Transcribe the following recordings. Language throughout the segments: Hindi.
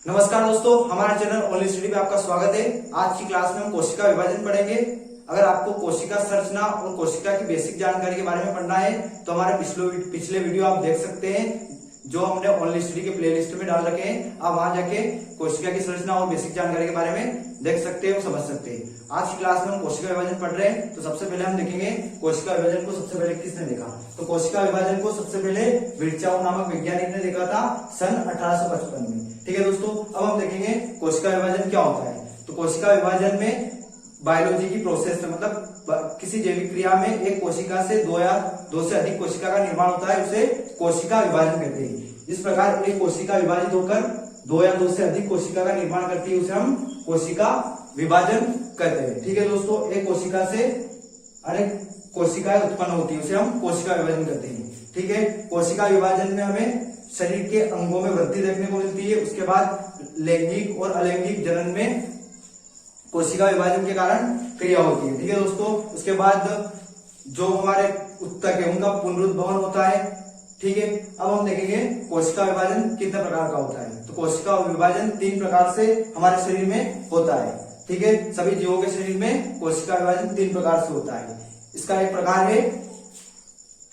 नमस्कार दोस्तों, हमारे चैनल ओनली स्टडी में आपका स्वागत है। आज की क्लास में हम कोशिका विभाजन पढ़ेंगे। अगर आपको कोशिका संरचना और कोशिका की बेसिक जानकारी के बारे में पढ़ना है तो हमारे पिछले वीडियो आप देख सकते हैं, जो हमने ओनली स्टडी के प्लेलिस्ट में डाल रखे हैं। आप वहां जाके कोशिका की संरचना और बेसिक जानकारी के बारे में देख सकते हैं और समझ सकते हैं। आज की क्लास में हम कोशिका विभाजन पढ़ रहे हैं, तो सबसे पहले हम देखेंगे कोशिका विभाजन को सबसे पहले किसने देखा। तो कोशिका विभाजन को सबसे पहले विर्चाओ नामक वैज्ञानिक ने देखा था सन 1855 में। ठीक है दोस्तों, अब हम देखेंगे कोशिका विभाजन क्या होता है। तो कोशिका विभाजन में बायोलॉजी की प्रोसेस में, मतलब किसी जैविक क्रिया में एक कोशिका से दो या दो से अधिक कोशिका का निर्माण होता है, उसे कोशिका विभाजन कहते हैं। इस प्रकार एक कोशिका विभाजित होकर दो या दो से अधिक कोशिका का निर्माण करती है, उसे हम कोशिका विभाजन कहते हैं। ठीक है दोस्तों, एक कोशिका से अनेक कोशिकाएं उत्पन्न होती है, उसे हम कोशिका विभाजन कहते हैं। ठीक है, कोशिका विभाजन में हमें शरीर के अंगों में वृद्धि देखने को मिलती है। उसके बाद लैंगिक और अलैंगिक जनन में कोशिका विभाजन के कारण क्रिया होती है। ठीक है दोस्तों, उसके बाद जो हमारे उत्तक है उनका पुनरुद्भवन होता है। ठीक है, अब हम देखेंगे कोशिका विभाजन कितने प्रकार का होता है। तो कोशिका विभाजन 3 प्रकार से हमारे शरीर में होता है। ठीक है, सभी जीवों के शरीर में कोशिका विभाजन 3 प्रकार से होता है। इसका एक प्रकार है,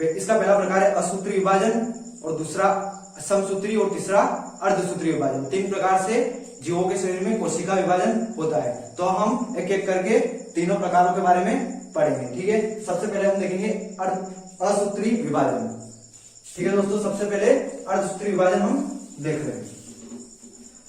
इसका पहला प्रकार है असूत्री विभाजन, और दूसरा समसूत्री, और तीसरा अर्धसूत्री विभाजन। 3 प्रकार से जीवों के शरीर में कोशिका विभाजन होता है। तो हम एक एक करके तीनों प्रकारों के बारे में पढ़ेंगे। ठीक है, सबसे पहले हम देखेंगे असूत्री विभाजन। ठीक है दोस्तों, सबसे पहले अर्धसूत्री विभाजन हम देख रहे हैं।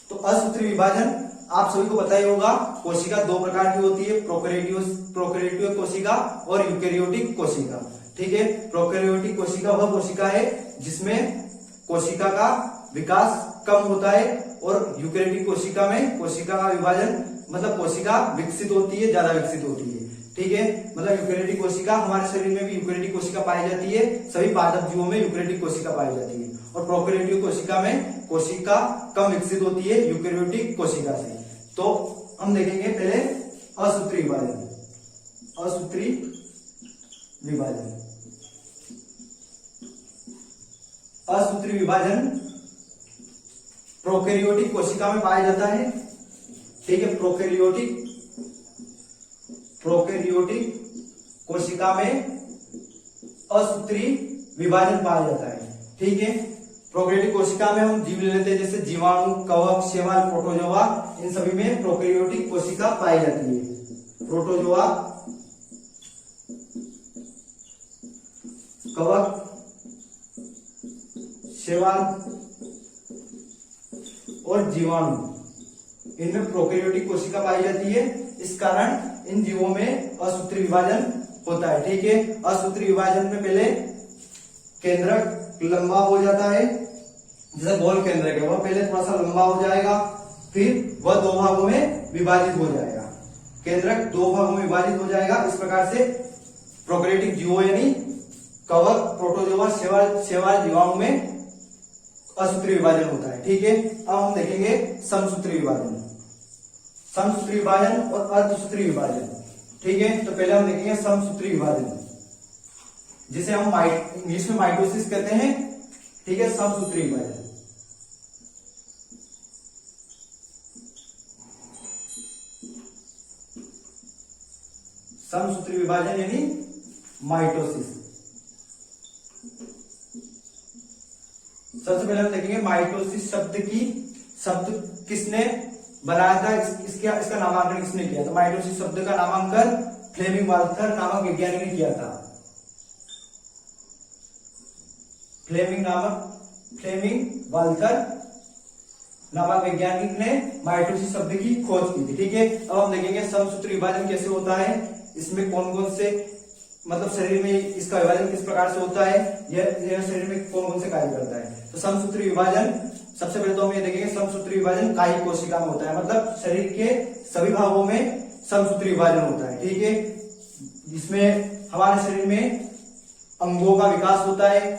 तो असूत्री विभाजन आप सभी को पता ही होगा, कोशिका 2 प्रकार की होती है, प्रोकैरियोटिक कोशिका और यूकेरियोटिक कोशिका। ठीक है, प्रोकैरियोटिक कोशिका वह कोशिका है जिसमें कोशिका का विकास कम होता है, और यूकेरियोटिक कोशिका में कोशिका का विभाजन, मतलब कोशिका विकसित होती है, ज्यादा विकसित होती है। ठीक है, मतलब यूकेरियोटिक कोशिका, हमारे शरीर में भी यूकेरियोटिक कोशिका पाई जाती है, सभी पादप जीवों में यूकेरियोटिक कोशिका पाई जाती है। और प्रोकैरियोटिक कोशिका में कोशिका कम विकसित होती है यूकेरियोटिक कोशिका से। तो हम देखेंगे पहले असूत्री विभाजन। असूत्री विभाजन, असूत्री विभाजन प्रोकैरियोटिक कोशिका में पाया जाता है। ठीक है, प्रोकैरियोटिक कोशिका में असूत्री विभाजन पाया जाता है। ठीक है, प्रोकैरियोटिक कोशिका में हम जीव ले लेते हैं, जैसे जीवाणु, कवक, शैवाल, प्रोटोजोआ, इन सभी में प्रोकैरियोटिक कोशिका पाई जाती है। प्रोटोजोआ, कवक, शैवाल और जीवाणु, इनमें प्रोकैरियोटिक कोशिका पाई जाती है। इस कारण इन जीवों में असूत्री विभाजन होता है। ठीक है, असूत्री विभाजन में पहले केंद्रक लंबा हो जाता है, जैसे गोल केंद्रक है वह पहले थोड़ा सा लंबा हो जाएगा, फिर वह 2 भागों में विभाजित हो जाएगा। केंद्रक 2 भागों में विभाजित हो जाएगा। इस प्रकार से प्रोकैरियोटिक जीवों यानी कवक, प्रोटोजोआ, शैवाल, जीवाणु में असूत्री विभाजन होता है। ठीक है, अब हम देखेंगे समसूत्री विभाजन, समसूत्री विभाजन और अर्धसूत्री विभाजन। ठीक है, तो पहले हम देखेंगे समसूत्री विभाजन, जिसे हम इंग्लिश में माइटोसिस कहते हैं। ठीक है, समसूत्री विभाजन। समसूत्री विभाजन यानी माइटोसिस। सबसे पहले हम देखेंगे माइटोसिस शब्द किसने बनाया था, इसका नामांकन किसने किया था। माइटोसिस शब्द का नामांकन फ्लेमिंग वाल्थर नामक वैज्ञानिक ने किया था। फ्लेमिंग वाल्थर नामक वैज्ञानिक ने माइटोसिस शब्द की खोज की थी। ठीक है, अब हम देखेंगे समसूत्री विभाजन कैसे होता है, इसमें कौन कौन से, मतलब शरीर में इसका विभाजन किस प्रकार से होता है, यह शरीर में कौन कौन से कार्य करता है। तो समसूत्री विभाजन, सबसे पहले तो हम ये देखेंगे समसूत्री विभाजन कायिक कोशिका में होता है, मतलब शरीर के सभी भागों में समसूत्री विभाजन होता है। ठीक है, इसमें हमारे शरीर में अंगों का विकास होता है।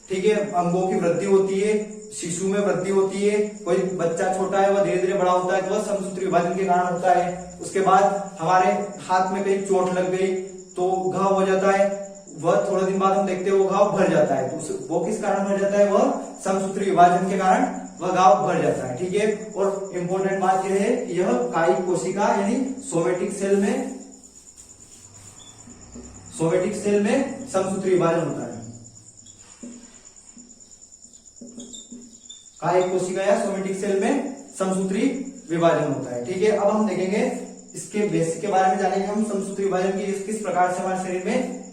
ठीक है, अंगों की वृद्धि होती है, शिशु में वृद्धि होती है, कोई बच्चा छोटा है वह धीरे धीरे बड़ा होता है, तो वह समसूत्री विभाजन के कारण होता है। उसके बाद हमारे हाथ में कहीं चोट लग गई तो घाव हो जाता है, वह थोड़े दिन बाद हम देखते हैं वो घाव भर जाता है। तो वो किस कारण भर जाता है, वह समसूत्री विभाजन के कारण वह घाव भर जाता है। ठीक है, और इम्पोर्टेंट बात यह है कि यह कायिक कोशिका यानी सोमेटिक सेल में समसूत्री विभाजन होता है। कायिक कोशिका या सोमेटिक सेल में समसूत्री विभाजन होता है। ठीक है, अब हम देखेंगे इसके बेसिक के बारे में जानेंगे हम समसूत्री विभाजन की किस प्रकार से हमारे शरीर में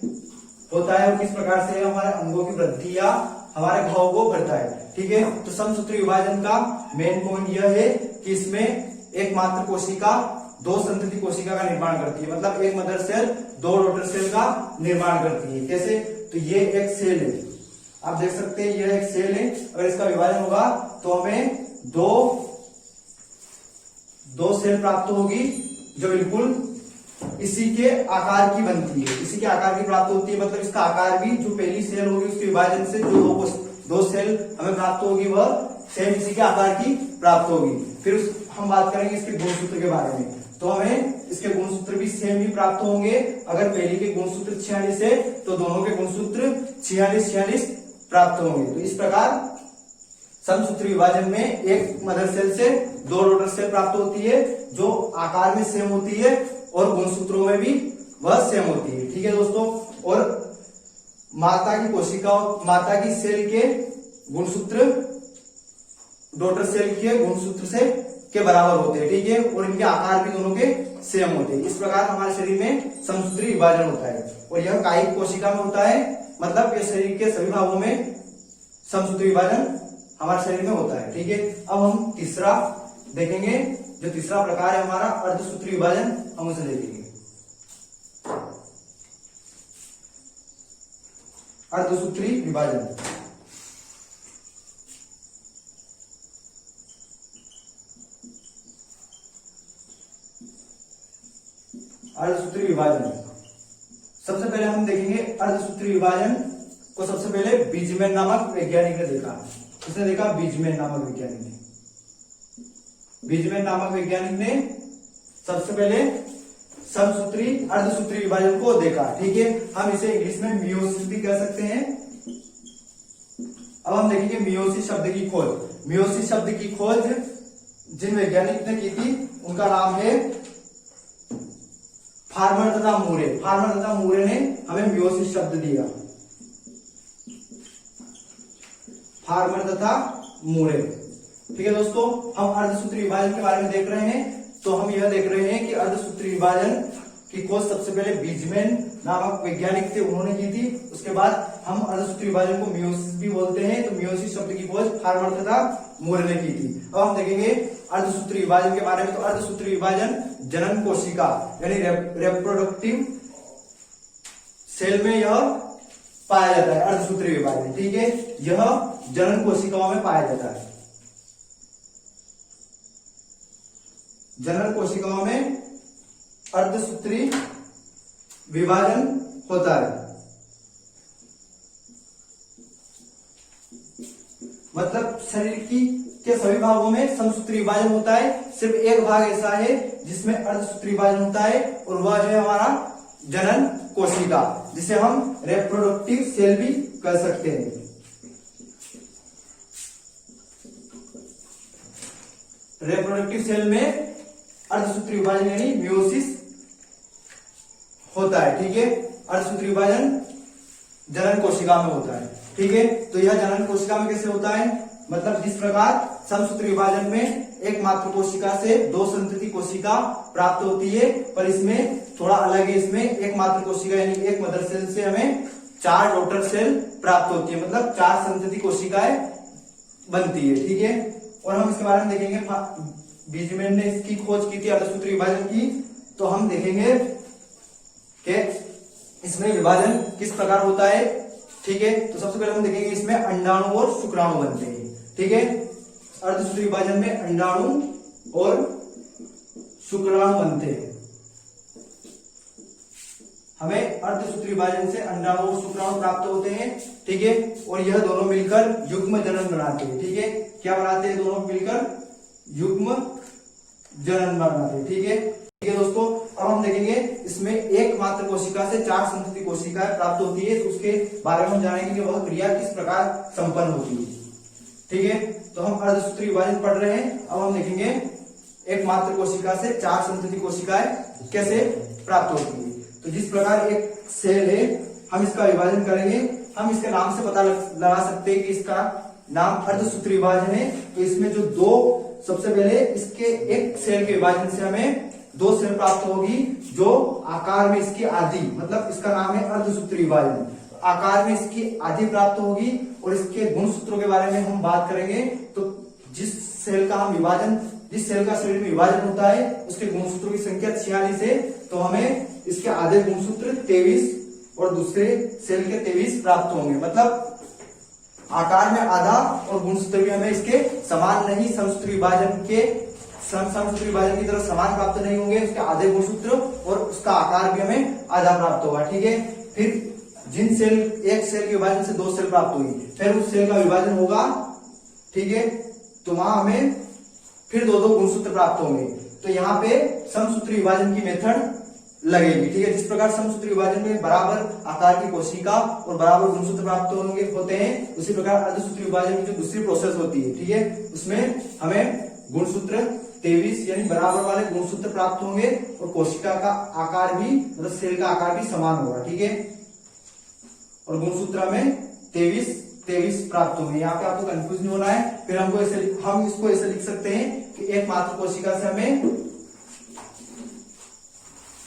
होता है और किस प्रकार से हमारे अंगों की वृद्धि या हमारे घाव को भरता है। ठीक है, तो समसूत्री विभाजन का मेन पॉइंट यह है कि इसमें एकमात्र कोशिका दो संतति कोशिका का निर्माण करती है, मतलब एक मदर सेल दो डॉटर सेल का निर्माण करती है। कैसे? तो ये एक सेल है, आप देख सकते हैं यह एक सेल है। अगर इसका विभाजन होगा तो हमें दो सेल प्राप्त होगी जो बिल्कुल इसी के आकार की बनती है, इसी के आकार की प्राप्त होती है। मतलब इसका आकार भी जो पहली सेल होगी उसके विभाजन से जो दो सेल हमें प्राप्त होगी वह सेम इसी के आकार की प्राप्त होगी। फिर हम बात करेंगे इसके गुणसूत्र के बारे में, तो हमें इसके गुणसूत्र भी सेम ही प्राप्त होंगे। अगर पहली के गुणसूत्र 46 है तो दोनों के गुणसूत्र 46 प्राप्त होंगे। तो इस प्रकार समसूत्री विभाजन में एक मदर सेल से दो डॉटर सेल प्राप्त होती है जो आकार में सेम होती है और गुणसूत्रों में भी वह सेम होती है। ठीक है दोस्तों, और माता की सेल के गुणसूत्र डॉटर सेल के गुणसूत्र से के बराबर होते हैं। ठीक है, और इनके आकार भी दोनों के सेम होते हैं। इस प्रकार हमारे शरीर में समसूत्री विभाजन होता है और यह कायिक कोशिका में होता है, मतलब यह शरीर के सभी भागों में समसूत्री विभाजन हमारे शरीर में होता है। ठीक है, अब हम तीसरा देखेंगे, जो तीसरा प्रकार है हमारा अर्धसूत्री विभाजन, हम उसे देखेंगे। अर्धसूत्री विभाजन अर्धसूत्री विभाजन सबसे पहले हम देखेंगे अर्धसूत्री विभाजन को। सबसे पहले बीजमैन नामक वैज्ञानिक ने देखा। उसने देखा बीजमैन नामक वैज्ञानिक ने सबसे पहले समसूत्री अर्धसूत्री विभाजन को देखा। ठीक है, हम इसे इंग्लिश में मियोसिस भी कह सकते हैं। अब हम देखेंगे मियोसिस शब्द की खोज। मियोसिस शब्द की खोज जिन वैज्ञानिक ने की थी उनका नाम है फार्मर तथा मूरे ने हमें मियोसिस शब्द दिया। फार्मर तथा मूरे। ठीक है दोस्तों, हम अर्धसूत्री विभाजन के बारे में देख रहे हैं। तो हम यह देख रहे हैं कि अर्धसूत्री विभाजन की खोज सबसे पहले बीजमैन नामक वैज्ञानिक थे, उन्होंने की थी। उसके बाद हम अर्धसूत्री विभाजन को मियोसिस भी बोलते हैं। तो मियोसिस शब्द की खोज फार्मर तथा मूरे ने की थी। अब हम देखेंगे अर्धसूत्री विभाजन के बारे में। तो अर्धसूत्री विभाजन जनन कोशिका यानी रिप्रोडक्टिव सेल में यह पाया जाता है। अर्धसूत्री विभाजन, ठीक है, यह जनन कोशिकाओं में पाया जाता है। जनन कोशिकाओं में अर्धसूत्री विभाजन होता है। मतलब शरीर के सभी भागों में समसूत्री विभाजन होता है। सिर्फ एक भाग ऐसा है जिसमें अर्धसूत्री विभाजन होता है और वह है हमारा जनन कोशिका, जिसे हम रिप्रोडक्टिव सेल भी कह सकते हैं। रिप्रोडक्टिव सेल में अर्धसूत्री विभाजन यानी मियोसिस होता है। ठीक है, अर्धसूत्री विभाजन जनन कोशिका में होता है। ठीक है, तो यह जनन कोशिका में कैसे होता है? मतलब जिस प्रकार समसूत्री विभाजन में एक मात्र कोशिका से दो संतति कोशिका प्राप्त होती है, पर इसमें थोड़ा अलग है। इसमें एक मात्र कोशिका यानी एक मदर सेल से हमें 4 डॉटर सेल प्राप्त होती है, मतलब 4 संतति कोशिकाएं बनती है। ठीक है, और हम इसके बारे में देखेंगे। बीजमैन ने इसकी खोज की थी अर्धसूत्री विभाजन की। तो हम देखेंगे कि इसमें विभाजन किस प्रकार होता है। ठीक है, तो सबसे पहले हम देखेंगे इसमें अंडाणु और शुक्राणु बनते हैं। ठीक है, अर्धसूत्री विभाजन में अंडाणु और शुक्राणु बनते हैं। हमें अर्धसूत्री विभाजन से अंडाणु और शुक्राणु प्राप्त होते हैं। ठीक है, और यह दोनों मिलकर युग्म जनन बनाते हैं। ठीक है, क्या बनाते हैं? दोनों मिलकर युग्म जनन बनाते हैं। ठीक है, ठीक है दोस्तों, अब हम देखेंगे इसमें एक मात्र कोशिका से 4 संतति कोशिकाएं प्राप्त होती है। तो उसके बारे में हम जानेंगे कि वह क्रिया किस प्रकार संपन्न होती है। ठीक है, तो हम अर्धसूत्री विभाजन पढ़ रहे हैं। अब हम देखेंगे एकमात्र कोशिका से 4 संतति कोशिकाएं कैसे प्राप्त होती है। तो जिस प्रकार एक सेल है, हम इसका विभाजन करेंगे, हम इसके नाम से पता लगा सकते हैं कि इसका नाम अर्धसूत्री विभाजन है। तो इसमें जो दो, सबसे पहले इसके एक सेल के विभाजन से हमें 2 सेल प्राप्त होगी जो आकार में इसकी आधी, मतलब इसका नाम है अर्धसूत्री विभाजन। आकार में इसकी आधी प्राप्त होगी और इसके गुणसूत्रों के बारे में हम बात करेंगे। तो जिस सेल का हम विभाजन, जिस सेल का शरीर में विभाजन होता है उसके गुणसूत्रों की संख्या 46 है, तो हमें इसके आधे गुणसूत्र 23 और दूसरे सेल के 23 प्राप्त होंगे। मतलब आकार में आधा और गुणसूत्र भी हमें इसके समान नहीं, समसूत्री विभाजन के समसूत्री विभाजन की तरह समान प्राप्त नहीं होंगे। उसके आधे गुणसूत्र और उसका आकार भी हमें आधा प्राप्त होगा। ठीक है, फिर जिन सेल, एक सेल के विभाजन से 2 सेल प्राप्त हुई, फिर उस सेल का विभाजन होगा, ठीक है, तो वहां हमें फिर 2 गुणसूत्र प्राप्त होंगे। तो यहाँ पे समसूत्री विभाजन की मेथड लगेगी। ठीक है, जिस प्रकार समसूत्री विभाजन में बराबर आकार की कोशिका और बराबर गुणसूत्र प्राप्त होते हैं, उसी प्रकार अर्धसूत्री विभाजन की जो दूसरी प्रोसेस होती है, ठीक है, उसमें हमें गुणसूत्र 23 यानी बराबर वाले गुणसूत्र प्राप्त होंगे और कोशिका का आकार भी, मतलब सेल का आकार भी समान होगा। ठीक है, और गुणसूत्र में 23 प्राप्त होंगे। यहाँ पे आपको कंफ्यूज नहीं होना है। फिर हम इसको ऐसे लिख सकते हैं कि एकमात्र कोशिका से हमें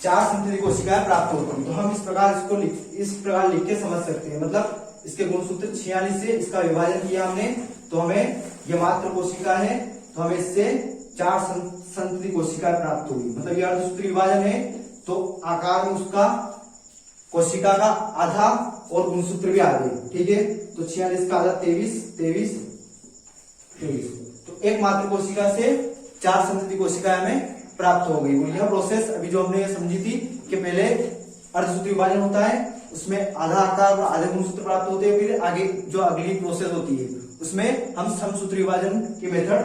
4 संतति कोशिकाएं प्राप्त होती हैं। तो हम इस प्रकार लिख के समझ सकते हैं। मतलब इसके गुणसूत्र 46 से इसका विभाजन किया हमने, तो हमें ये मात्र कोशिका है, तो हमें इससे 4 संतति कोशिकाएं प्राप्त होगी। मतलब ये अर्धसूत्री विभाजन है, तो आकार में उसका कोशिका का आधा और गुणसूत्र भी आधे। ठीक है, तो 46 का आधा 23। तो एक मात्र कोशिका से 4 संतति कोशिकाएं हमें प्राप्त हो गई। यह प्रोसेस अभी जो हमने ये समझी थी कि पहले अर्धसूत्री विभाजन होता है, उसमें आधा आकार और आधे गुणसूत्र प्राप्त होते हैं। फिर आगे जो अगली प्रोसेस होती है उसमें हम समसूत्री विभाजन की मेथड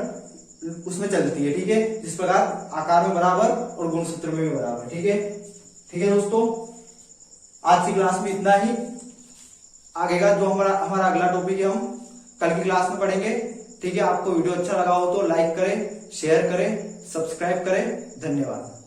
उसमें चलती है। ठीक है, जिस प्रकार आकार में बराबर और गुणसूत्र में भी बराबर। ठीक है दोस्तों, आज की क्लास में इतना ही। आगे का जो हमारा अगला टॉपिक है हम कल की क्लास में पढ़ेंगे। ठीक है, आपको वीडियो अच्छा लगा हो तो लाइक करें, शेयर करें, सब्सक्राइब करें। धन्यवाद।